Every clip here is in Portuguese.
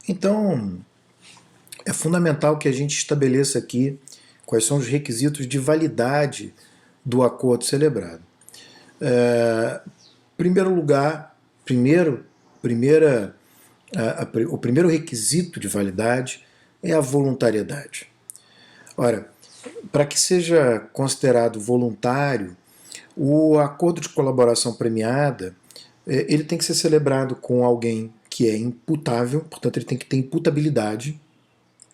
Então, é fundamental que a gente estabeleça aqui quais são os requisitos de validade do acordo celebrado. Primeiro lugar, o primeiro requisito de validade é a voluntariedade. Ora, para que seja considerado voluntário, o acordo de colaboração premiada ele tem que ser celebrado com alguém que é imputável, portanto ele tem que ter imputabilidade,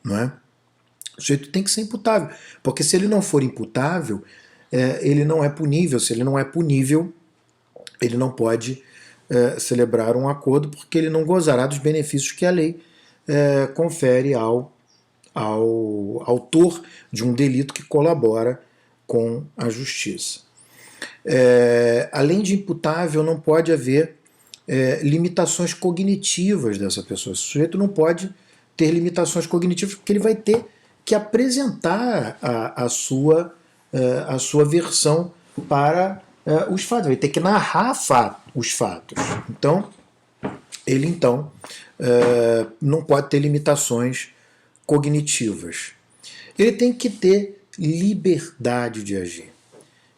não é? O sujeito tem que ser imputável, porque se ele não for imputável, ele não é punível. Se ele não é punível, ele não pode celebrar um acordo, porque ele não gozará dos benefícios que a lei confere ao autor de um delito que colabora com a justiça. Além de imputável, não pode haver limitações cognitivas dessa pessoa. Esse sujeito não pode ter limitações cognitivas, porque ele vai ter que apresentar a sua versão para os fatos, vai ter que narrar os fatos. Então, ele não pode ter limitações cognitivas. Ele tem que ter liberdade de agir.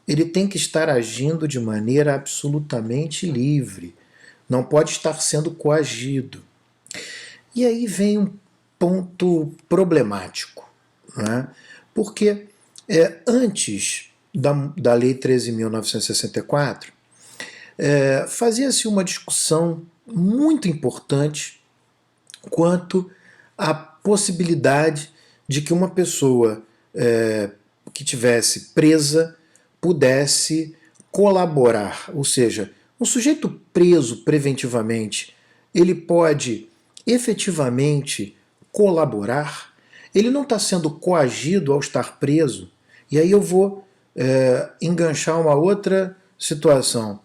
Ele tem que estar agindo de maneira absolutamente livre. Não pode estar sendo coagido. E aí vem um ponto problemático, né? Porque antes da Lei 13.964, fazia-se uma discussão muito importante quanto à possibilidade de que uma pessoa que tivesse presa pudesse colaborar, ou seja, um sujeito preso preventivamente, ele pode efetivamente colaborar, ele não está sendo coagido ao estar preso, e aí eu vou enganchar uma outra situação.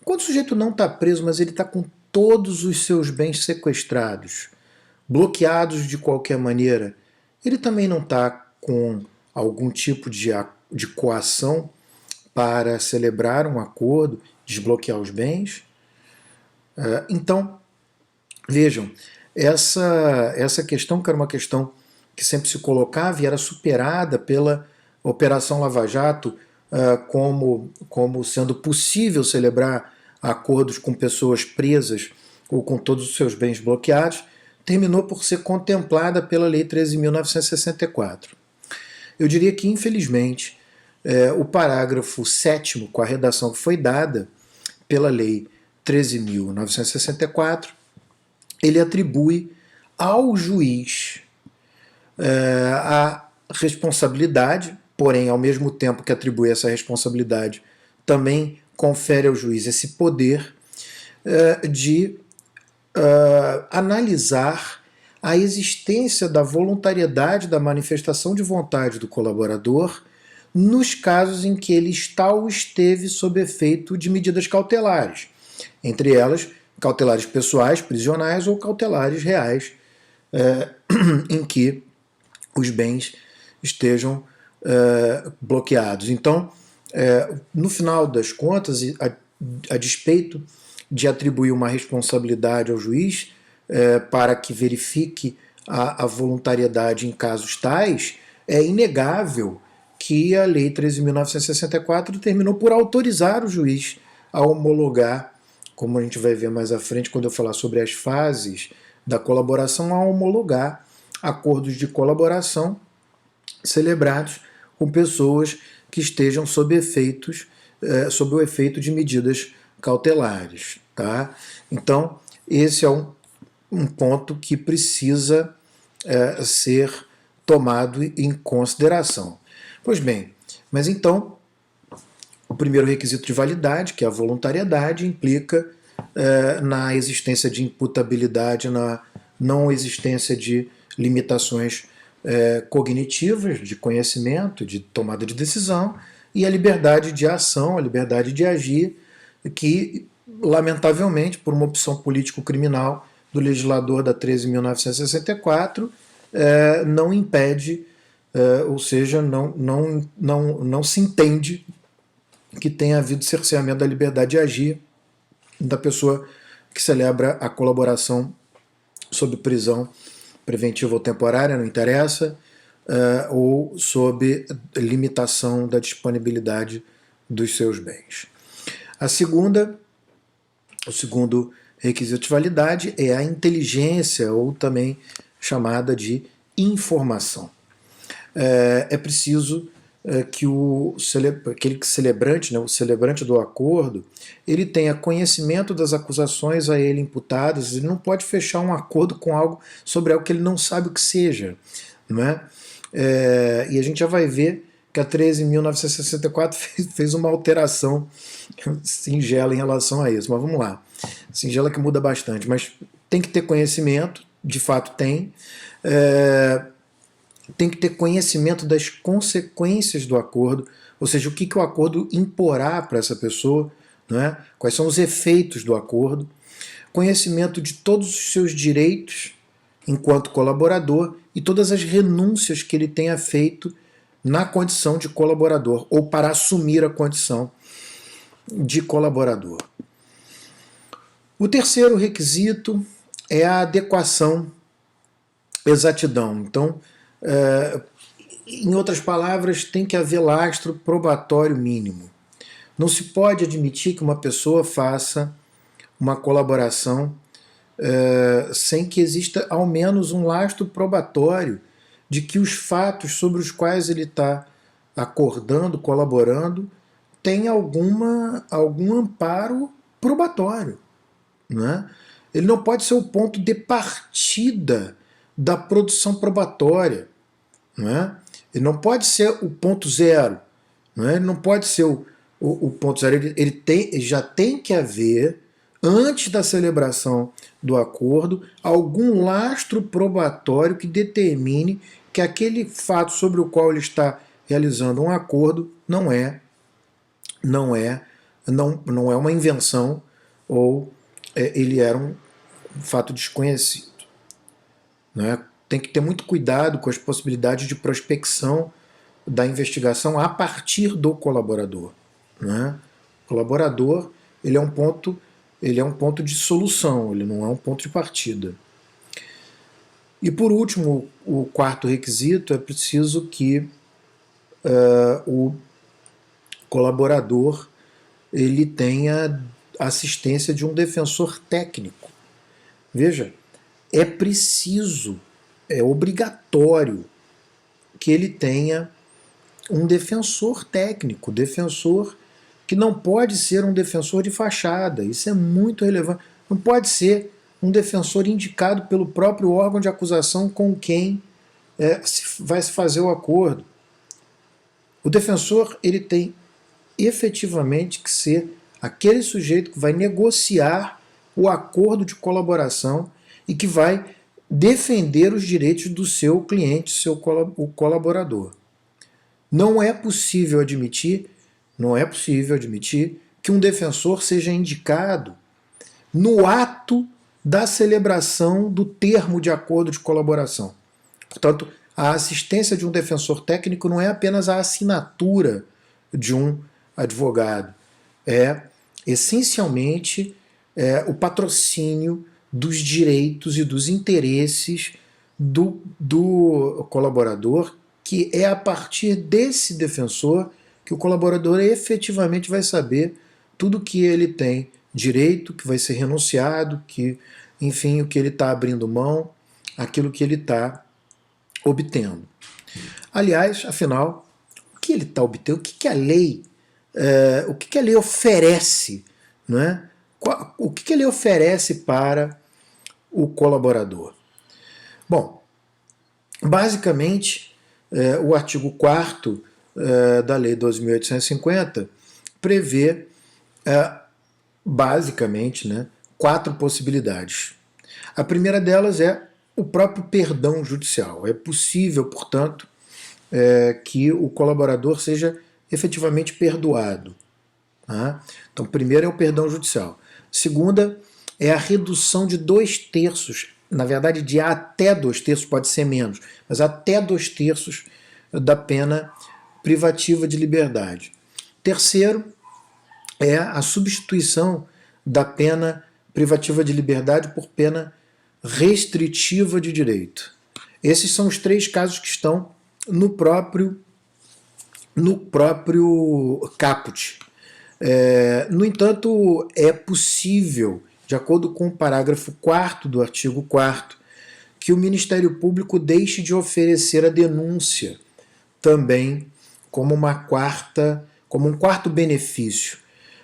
Quando o sujeito não está preso, mas ele está com todos os seus bens sequestrados, bloqueados de qualquer maneira, ele também não está com algum tipo de coação para celebrar um acordo, desbloquear os bens? Então, vejam, essa questão, que era uma questão que sempre se colocava e era superada pela Operação Lava Jato, como sendo possível celebrar acordos com pessoas presas ou com todos os seus bens bloqueados, terminou por ser contemplada pela Lei 13.964. Eu diria que, infelizmente, o parágrafo 7º, com a redação que foi dada pela Lei 13.964, ele atribui ao juiz a responsabilidade, porém, ao mesmo tempo que atribui essa responsabilidade, também confere ao juiz esse poder de analisar a existência da voluntariedade da manifestação de vontade do colaborador nos casos em que ele está ou esteve sob efeito de medidas cautelares, entre elas cautelares pessoais, prisionais ou cautelares reais, em que os bens estejam bloqueados. Então, no final das contas, a despeito de atribuir uma responsabilidade ao juiz para que verifique a voluntariedade em casos tais, é inegável que a Lei 13.964 terminou por autorizar o juiz a homologar, como a gente vai ver mais à frente quando eu falar sobre as fases da colaboração, a homologar acordos de colaboração celebrados com pessoas que estejam sob o efeito de medidas cautelares. Tá? Então, esse é um ponto que precisa ser tomado em consideração. Pois bem, mas então, o primeiro requisito de validade, que é a voluntariedade, implica na existência de imputabilidade, na não existência de limitações cognitivas, de conhecimento, de tomada de decisão, e a liberdade de ação, a liberdade de agir, que, lamentavelmente, por uma opção político-criminal do legislador da 13.964, não impede, ou seja, não se entende que tenha havido cerceamento da liberdade de agir da pessoa que celebra a colaboração sob prisão preventiva ou temporária, não interessa, ou sob limitação da disponibilidade dos seus bens. O segundo requisito de validade é a inteligência, ou também chamada de informação. É preciso que aquele celebrante, né, o celebrante do acordo, ele tenha conhecimento das acusações a ele imputadas. Ele não pode fechar um acordo com algo sobre algo que ele não sabe o que seja, não é? E a gente já vai ver que a 13.964 fez uma alteração singela em relação a isso. Mas vamos lá. Singela que muda bastante, mas tem que ter conhecimento, de fato tem. Tem que ter conhecimento das consequências do acordo, ou seja, o que o acordo imporá para essa pessoa, não é? Quais são os efeitos do acordo, conhecimento de todos os seus direitos enquanto colaborador e todas as renúncias que ele tenha feito na condição de colaborador ou para assumir a condição de colaborador. O terceiro requisito é a adequação, exatidão. Então, em outras palavras, tem que haver lastro probatório mínimo. Não se pode admitir que uma pessoa faça uma colaboração sem que exista ao menos um lastro probatório de que os fatos sobre os quais ele está acordando, colaborando, tem algum amparo probatório, né? Ele não pode ser o ponto de partida da produção probatória, né? Ele não pode ser o ponto zero, né? Ele não pode ser o ponto zero. Ele já tem que haver, antes da celebração do acordo, algum lastro probatório que determine que aquele fato sobre o qual ele está realizando um acordo não é uma invenção, ou ele era um fato desconhecido, né? Tem que ter muito cuidado com as possibilidades de prospecção da investigação a partir do colaborador, né? O colaborador, ele é um ponto de solução, ele não é um ponto de partida. E por último, o quarto requisito, é preciso que o colaborador ele tenha assistência de um defensor técnico. Veja, é preciso, é obrigatório que ele tenha um defensor técnico, defensor que não pode ser um defensor de fachada. Isso é muito relevante. Não pode ser um defensor indicado pelo próprio órgão de acusação com quem vai se fazer o acordo. O defensor, ele tem efetivamente que ser aquele sujeito que vai negociar o acordo de colaboração e que vai defender os direitos do seu cliente, o colaborador. Não é possível admitir que um defensor seja indicado no ato da celebração do termo de acordo de colaboração. Portanto, a assistência de um defensor técnico não é apenas a assinatura de um advogado, é essencialmente o patrocínio dos direitos e dos interesses do colaborador, que é a partir desse defensor que o colaborador efetivamente vai saber tudo que ele tem direito, que vai ser renunciado, que, enfim, o que ele está abrindo mão, aquilo que ele está obtendo. Aliás, afinal, o que ele está obtendo, o que a lei oferece, não é? O que a lei oferece para o colaborador? Bom, basicamente, o artigo 4º da Lei 12.850 prevê, basicamente, né, 4 possibilidades. A primeira delas é o próprio perdão judicial. É possível, portanto, que o colaborador seja efetivamente perdoado. Tá? Então, primeiro é o perdão judicial. Segunda é a redução de 2/3, na verdade de até 2/3, pode ser menos, mas até 2/3 da pena privativa de liberdade. Terceiro é a substituição da pena privativa de liberdade por pena restritiva de direito. Esses são os 3 casos que estão no próprio caput. No entanto, é possível, de acordo com o parágrafo 4º do artigo 4º, que o Ministério Público deixe de oferecer a denúncia também como um quarto benefício.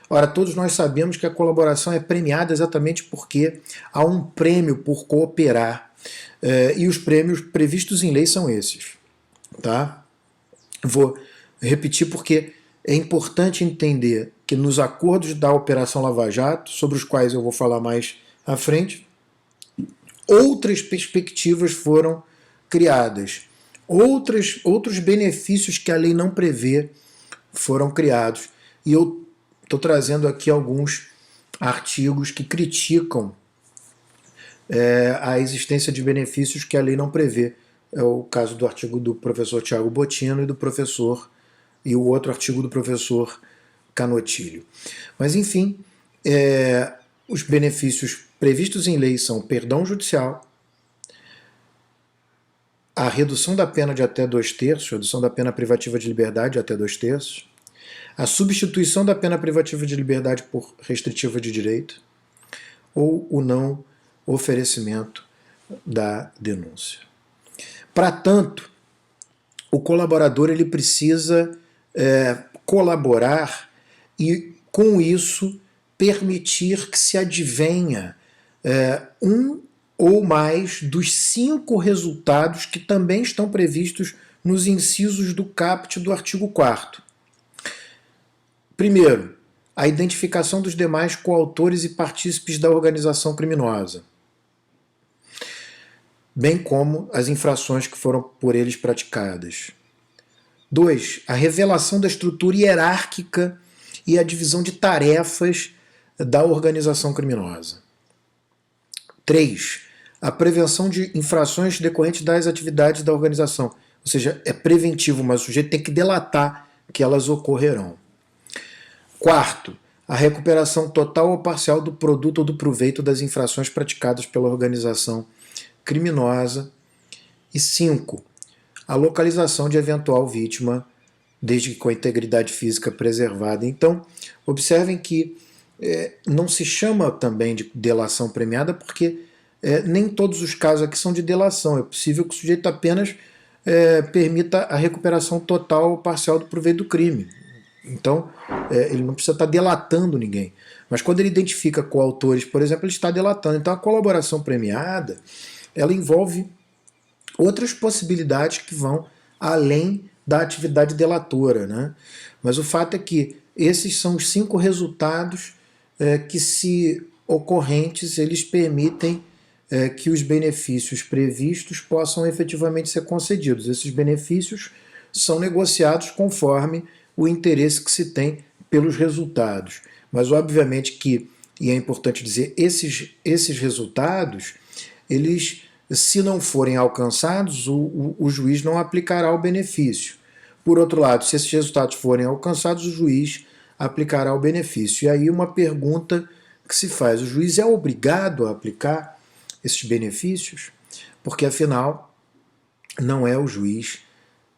Ora, todos nós sabemos que a colaboração é premiada exatamente porque há um prêmio por cooperar, e os prêmios previstos em lei são esses. Tá? Vou repetir porque é importante entender que nos acordos da Operação Lava Jato, sobre os quais eu vou falar mais à frente, outras perspectivas foram criadas, outros benefícios que a lei não prevê foram criados. E eu estou trazendo aqui alguns artigos que criticam a existência de benefícios que a lei não prevê. É o caso do artigo do professor Tiago Bottino e o outro artigo do professor Canotilho. Mas, enfim, os benefícios previstos em lei são perdão judicial, a redução da pena de até 2/3, redução da pena privativa de liberdade de até 2/3, a substituição da pena privativa de liberdade por restritiva de direito, ou o não oferecimento da denúncia. Para tanto, o colaborador ele precisa colaborar e, com isso, permitir que se advenha um ou mais dos 5 resultados que também estão previstos nos incisos do caput do artigo 4º. Primeiro, a identificação dos demais coautores e partícipes da organização criminosa, bem como as infrações que foram por eles praticadas. 2. A revelação da estrutura hierárquica e a divisão de tarefas da organização criminosa. 3. A prevenção de infrações decorrentes das atividades da organização. Ou seja, é preventivo, mas o sujeito tem que delatar que elas ocorrerão. 4. A recuperação total ou parcial do produto ou do proveito das infrações praticadas pela organização criminosa. E 5. A localização de eventual vítima, desde que com a integridade física preservada. Então, observem que não se chama também de delação premiada, porque nem todos os casos aqui são de delação. É possível que o sujeito apenas permita a recuperação total ou parcial do proveito do crime. Então, ele não precisa estar delatando ninguém. Mas quando ele identifica coautores, por exemplo, ele está delatando. Então, a colaboração premiada, ela envolve outras possibilidades que vão além da atividade delatora, né? Mas o fato é que esses são os 5 resultados que, se ocorrentes, eles permitem que os benefícios previstos possam efetivamente ser concedidos. Esses benefícios são negociados conforme o interesse que se tem pelos resultados. Mas, obviamente que, e é importante dizer, esses resultados, eles, se não forem alcançados, o juiz não aplicará o benefício. Por outro lado, se esses resultados forem alcançados, o juiz aplicará o benefício. E aí uma pergunta que se faz: o juiz é obrigado a aplicar esses benefícios? Porque, afinal, não é o juiz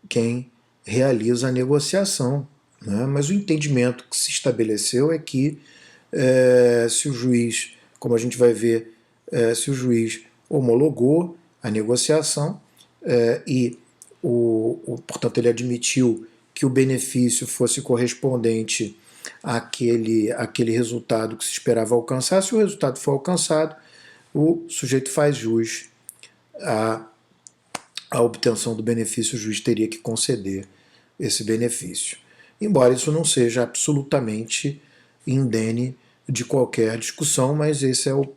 quem realiza a negociação, né? Mas o entendimento que se estabeleceu é que se o juiz, como a gente vai ver, se o juiz homologou a negociação e, portanto, ele admitiu que o benefício fosse correspondente àquele resultado que se esperava alcançar, se o resultado for alcançado, o sujeito faz jus à obtenção do benefício, o juiz teria que conceder esse benefício. Embora isso não seja absolutamente indene de qualquer discussão, mas esse é o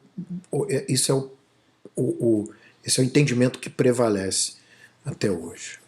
entendimento que prevalece até hoje.